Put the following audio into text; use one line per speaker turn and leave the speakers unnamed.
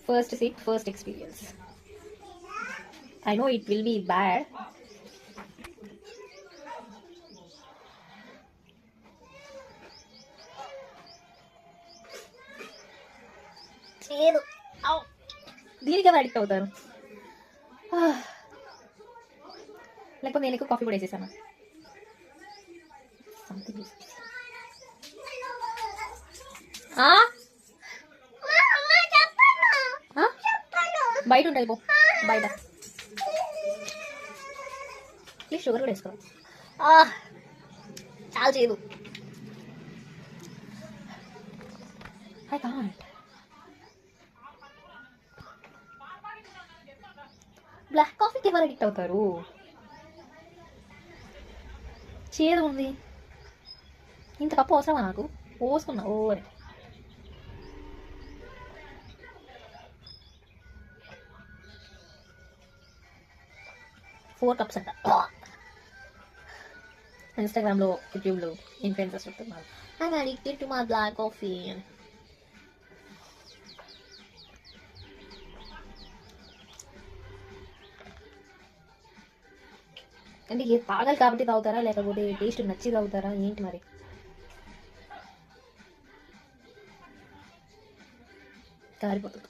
First sip, first experience. I know it will be bad. చేదు. దీనికి ఎవరు addict అవుతారు? లేకపోతే నేను ఎక్కువ కాఫీ కూడా వేసేసాను. బయట ఉంటుంది పో, బయట ప్లీజ్ షుగర్ కూడా వేసుకో. చాలా చేయదు. I can't. బ్లాక్ కాఫీకి ఎవరు అడిక్ట్ అవుతారు? చేదు ఉంది. ఇంత కప్పు అవసరమా నాకు? పోసుకున్నా ఓవర్. ఫోర్ కప్స్ అంట. ఇన్స్టాగ్రామ్లో, యూట్యూబ్లో ఇన్ఫ్లుయెన్సర్స్ చెప్తున్నారు I'm addicted to my black coffee. అంటే తాగాలి కాబట్టి తాగుతారా, లేకపోతే టేస్ట్ నచ్చి తాగుతారా, ఏంటి మరి? కారిపోతుంది.